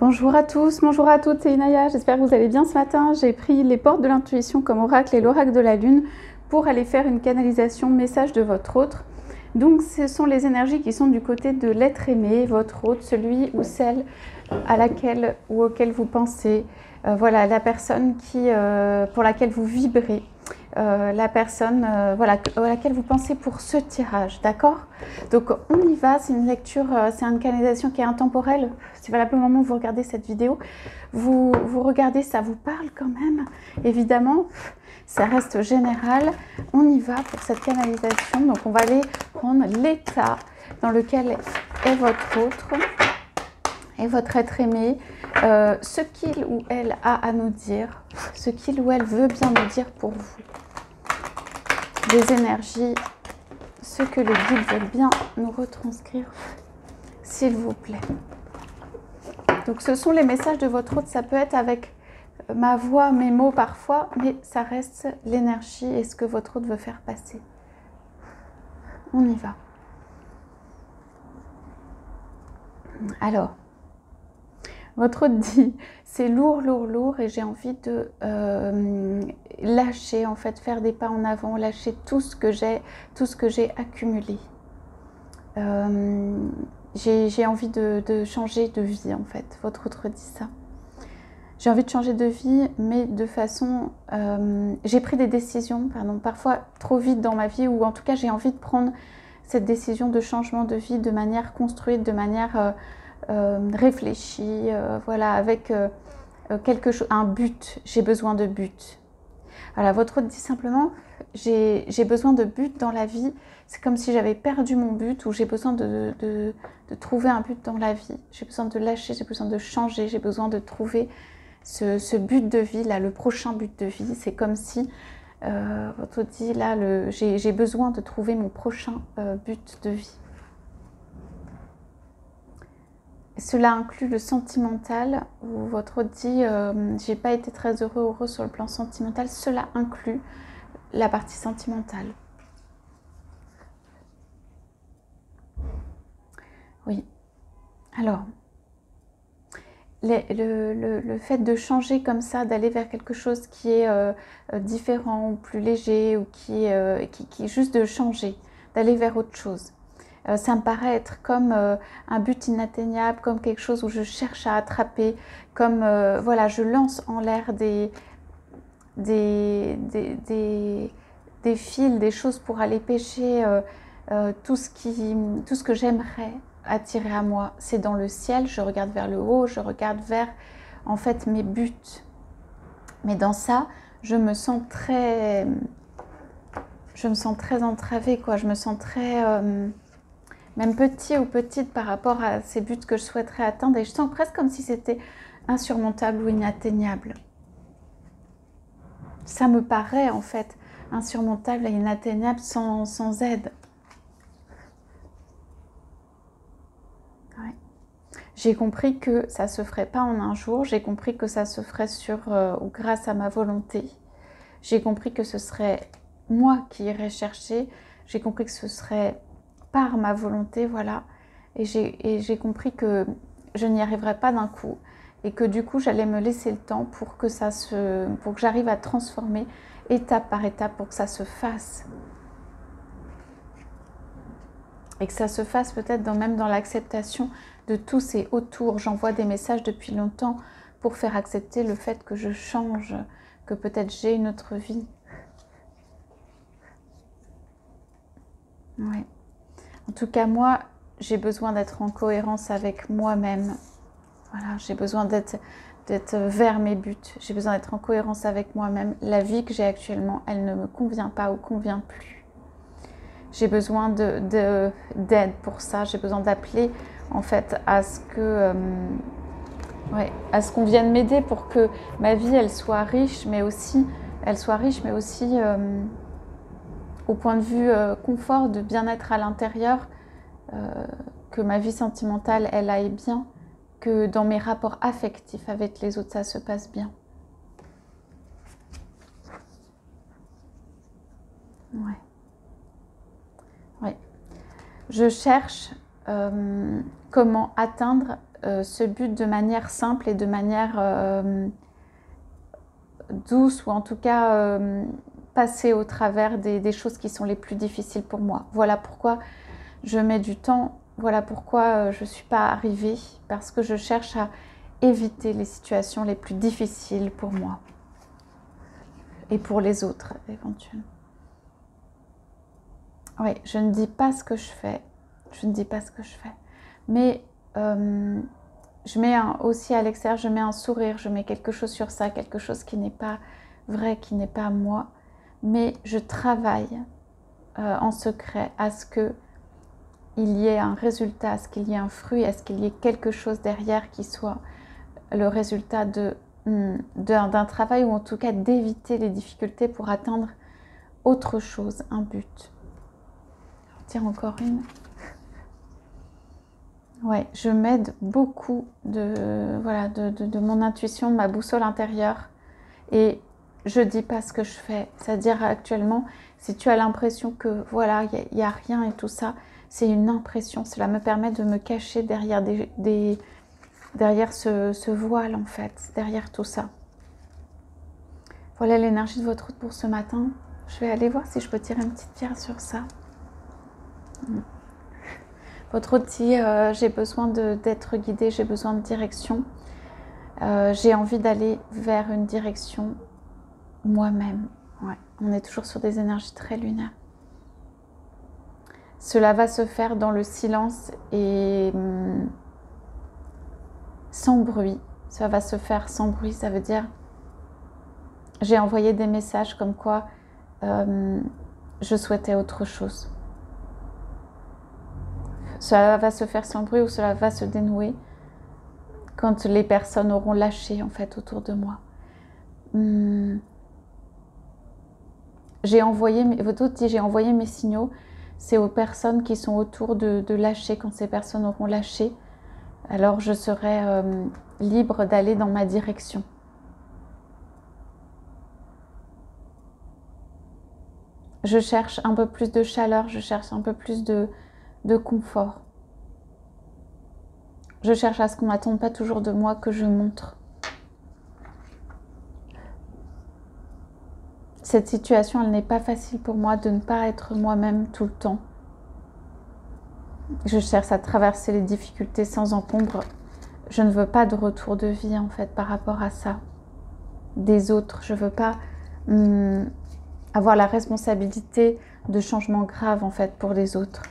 Bonjour à tous, bonjour à toutes, c'est Inaya, j'espère que vous allez bien ce matin. J'ai pris les portes de l'intuition comme oracle et l'oracle de la lune pour aller faire une canalisation message de votre autre. Donc ce sont les énergies qui sont du côté de l'être aimé, votre autre, celui ou celle à laquelle ou auquel vous pensez, voilà, la personne pour laquelle vous vibrez. La personne voilà, à laquelle vous pensez pour ce tirage, d'accord? Donc on y va, c'est une lecture, c'est une canalisation qui est intemporelle. C'est valable au moment où vous regardez cette vidéo. Vous regardez, ça vous parle quand même, évidemment, ça reste général. On y va pour cette canalisation, donc on va aller prendre l'état dans lequel est votre autre et votre être aimé, ce qu'il ou elle a à nous dire, ce qu'il ou elle veut bien nous dire pour vous. Des énergies, ce que les guides veulent bien nous retranscrire, s'il vous plaît. Donc ce sont les messages de votre autre, ça peut être avec ma voix, mes mots parfois, mais ça reste l'énergie et ce que votre autre veut faire passer. On y va. Alors, votre autre dit, c'est lourd, lourd, lourd et j'ai envie de lâcher, en fait, faire des pas en avant, lâcher tout ce que j'ai accumulé. J'ai envie de changer de vie, en fait. Votre autre dit ça. J'ai envie de changer de vie, mais de façon... j'ai pris des décisions, parfois trop vite dans ma vie, ou en tout cas, j'ai envie de prendre cette décision de changement de vie de manière construite, de manière... réfléchi, voilà, avec quelque chose, un but, j'ai besoin de but. Voilà, votre autre dit simplement, j'ai besoin de but dans la vie, c'est comme si j'avais perdu mon but ou j'ai besoin de trouver un but dans la vie, j'ai besoin de lâcher, j'ai besoin de changer, j'ai besoin de trouver ce but de vie, là, le prochain but de vie, c'est comme si, votre autre dit, là, j'ai besoin de trouver mon prochain but de vie. Cela inclut le sentimental, où votre autre dit j'ai pas été très heureux sur le plan sentimental. Cela inclut la partie sentimentale. Oui. Alors, le fait de changer comme ça, d'aller vers quelque chose qui est différent ou plus léger, ou qui juste de changer, d'aller vers autre chose. Ça me paraît être comme un but inatteignable, comme quelque chose où je cherche à attraper, comme voilà, je lance en l'air des fils, des choses pour aller pêcher tout ce que j'aimerais attirer à moi. C'est dans le ciel, je regarde vers le haut, je regarde vers en fait mes buts. Mais dans ça, je me sens très entravée, quoi. Je me sens très... même petit ou petite par rapport à ces buts que je souhaiterais atteindre, et je sens presque comme si c'était insurmontable ou inatteignable. Ça me paraît en fait insurmontable et inatteignable sans aide. Ouais. J'ai compris que ça se ferait pas en un jour, j'ai compris que ça se ferait ou grâce à ma volonté. J'ai compris que ce serait moi qui irais chercher, j'ai compris que ce serait par ma volonté, voilà, et j'ai compris que je n'y arriverais pas d'un coup et que du coup j'allais me laisser le temps pour que j'arrive à transformer étape par étape pour que ça se fasse et que ça se fasse peut-être même dans l'acceptation de tous et autour. J'envoie des messages depuis longtemps pour faire accepter le fait que je change, que peut-être j'ai une autre vie. Ouais. En tout cas, moi, j'ai besoin d'être en cohérence avec moi-même. Voilà, j'ai besoin d'être vers mes buts. J'ai besoin d'être en cohérence avec moi-même. La vie que j'ai actuellement, elle ne me convient pas ou convient plus. J'ai besoin d'aide pour ça. J'ai besoin d'appeler en fait à ce qu'on vienne m'aider pour que ma vie, elle soit riche, mais aussi au point de vue confort, de bien-être à l'intérieur, que ma vie sentimentale, elle aille bien, que dans mes rapports affectifs avec les autres, ça se passe bien. Ouais. Ouais. Je cherche comment atteindre ce but de manière simple et de manière douce, ou en tout cas passer au travers des choses qui sont les plus difficiles pour moi. Voilà pourquoi je mets du temps, voilà pourquoi je ne suis pas arrivée, parce que je cherche à éviter les situations les plus difficiles pour moi et pour les autres éventuellement. Oui, je ne dis pas ce que je fais, mais je mets aussi à l'extérieur, je mets un sourire, je mets quelque chose sur ça, quelque chose qui n'est pas vrai, qui n'est pas moi, mais je travaille en secret à ce qu'il y ait un résultat, à ce qu'il y ait un fruit, à ce qu'il y ait quelque chose derrière qui soit le résultat d'un travail, ou en tout cas d'éviter les difficultés pour atteindre autre chose, un but. Tiens, encore une. Ouais, je m'aide beaucoup de mon intuition, de ma boussole intérieure, et je dis pas ce que je fais. C'est-à-dire actuellement, si tu as l'impression que voilà, il n'y a rien et tout ça, c'est une impression. Cela me permet de me cacher derrière derrière ce voile en fait, derrière tout ça. Voilà l'énergie de votre route pour ce matin. Je vais aller voir si je peux tirer une petite pierre sur ça. Votre route dit j'ai besoin d'être guidée, j'ai besoin de direction. J'ai envie d'aller vers une direction moi-même. Ouais. On est toujours sur des énergies très lunaires. Cela va se faire dans le silence et sans bruit. Ça va se faire sans bruit, ça veut dire j'ai envoyé des messages comme quoi je souhaitais autre chose. Cela va se faire sans bruit ou cela va se dénouer quand les personnes auront lâché en fait autour de moi. J'ai envoyé mes signaux, c'est aux personnes qui sont autour de lâcher. Quand ces personnes auront lâché, alors je serai libre d'aller dans ma direction. Je cherche un peu plus de chaleur, je cherche un peu plus de confort. Je cherche à ce qu'on n'attende pas toujours de moi que je montre. Cette situation, elle n'est pas facile pour moi de ne pas être moi-même tout le temps. Je cherche à traverser les difficultés sans encombre. Je ne veux pas de retour de vie en fait par rapport à ça. Des autres, je ne veux pas avoir la responsabilité de changements graves en fait pour les autres.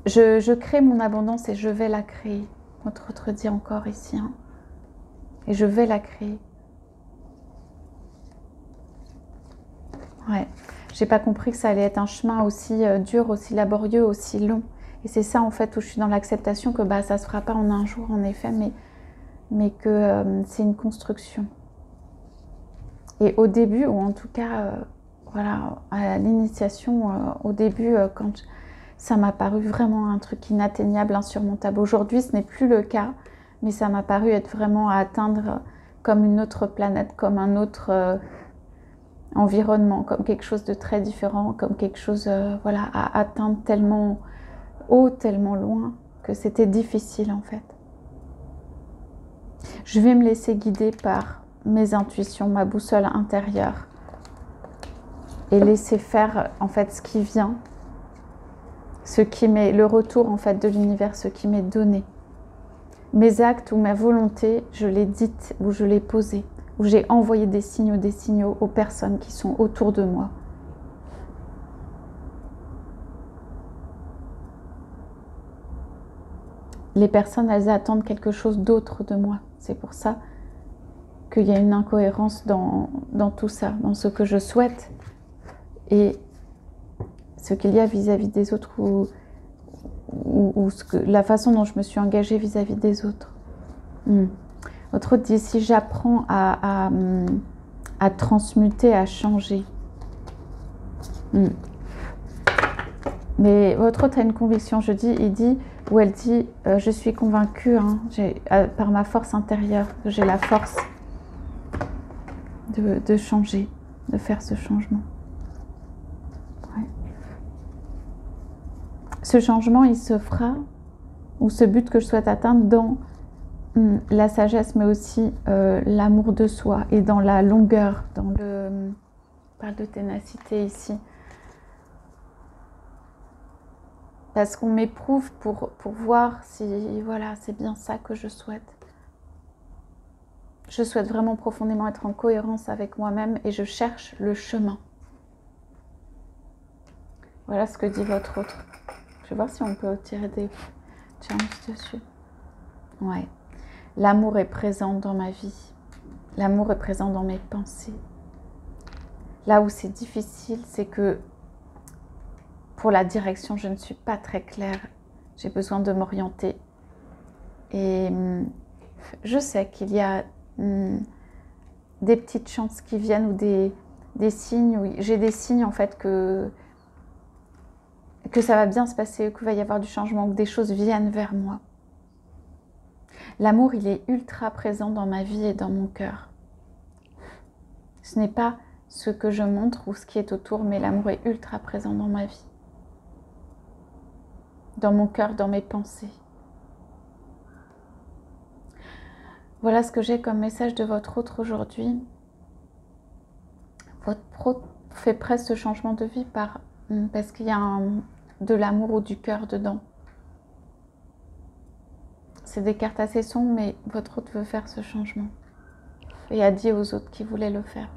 Je crée mon abondance et je vais la créer. Votre autre dit encore ici. Hein. Et je vais la créer. Ouais. J'ai pas compris que ça allait être un chemin aussi dur, aussi laborieux, aussi long. Et c'est ça en fait où je suis dans l'acceptation que bah, ça se fera pas en un jour en effet, mais que c'est une construction. Et au début, ou en tout cas, voilà, à l'initiation, au début, quand ça m'a paru vraiment un truc inatteignable, insurmontable. Aujourd'hui, ce n'est plus le cas, mais ça m'a paru être vraiment à atteindre comme une autre planète, comme un autre environnement, comme quelque chose de très différent, comme quelque chose voilà, à atteindre tellement haut, tellement loin, que c'était difficile en fait. Je vais me laisser guider par mes intuitions, ma boussole intérieure, et laisser faire en fait ce qui vient, ce qui m'est le retour en fait de l'univers, ce qui m'est donné. Mes actes ou ma volonté, je l'ai dite ou je l'ai posée, ou j'ai envoyé des signaux aux personnes qui sont autour de moi. Les personnes, elles attendent quelque chose d'autre de moi. C'est pour ça qu'il y a une incohérence dans tout ça, dans ce que je souhaite et ce qu'il y a vis-à-vis des autres ou la façon dont je me suis engagée vis-à-vis des autres. Votre autre dit, si j'apprends à transmuter, à changer. Mais votre autre a une conviction, il dit, ou elle dit, je suis convaincue par ma force intérieure, que j'ai la force de changer, de faire ce changement. Ouais. Ce changement, il se fera ou ce but que je souhaite atteindre dans la sagesse, mais aussi l'amour de soi et dans la longueur, dans le... On parle de ténacité ici. Parce qu'on m'éprouve pour voir si, voilà, c'est bien ça que je souhaite. Je souhaite vraiment profondément être en cohérence avec moi-même et je cherche le chemin. Voilà ce que dit votre autre. Je vais voir si on peut tirer des challenges dessus. Ouais. L'amour est présent dans ma vie. L'amour est présent dans mes pensées. Là où c'est difficile, c'est que pour la direction, je ne suis pas très claire. J'ai besoin de m'orienter. Et je sais qu'il y a des petites chances qui viennent ou des signes. Oui. J'ai des signes en fait que ça va bien se passer, qu'il va y avoir du changement, que des choses viennent vers moi. L'amour, il est ultra présent dans ma vie et dans mon cœur. Ce n'est pas ce que je montre ou ce qui est autour, mais l'amour est ultra présent dans ma vie. Dans mon cœur, dans mes pensées. Voilà ce que j'ai comme message de votre autre aujourd'hui. Votre pro fait presque ce changement de vie parce qu'il y a de l'amour ou du cœur dedans. C'est des cartes assez sombres, mais votre autre veut faire ce changement. Et a dit aux autres qui voulaient le faire,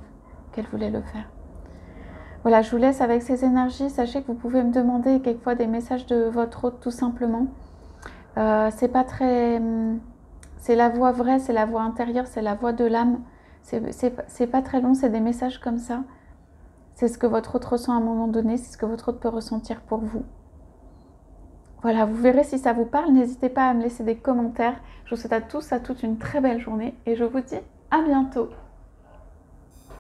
qu'elle voulait le faire. Voilà, je vous laisse avec ces énergies. Sachez que vous pouvez me demander quelquefois des messages de votre autre tout simplement. C'est pas très... C'est la voix vraie, c'est la voix intérieure, c'est la voix de l'âme. C'est pas très long, c'est des messages comme ça. C'est ce que votre autre ressent à un moment donné, c'est ce que votre autre peut ressentir pour vous. Voilà, vous verrez si ça vous parle. N'hésitez pas à me laisser des commentaires. Je vous souhaite à tous, à toutes une très belle journée et je vous dis à bientôt.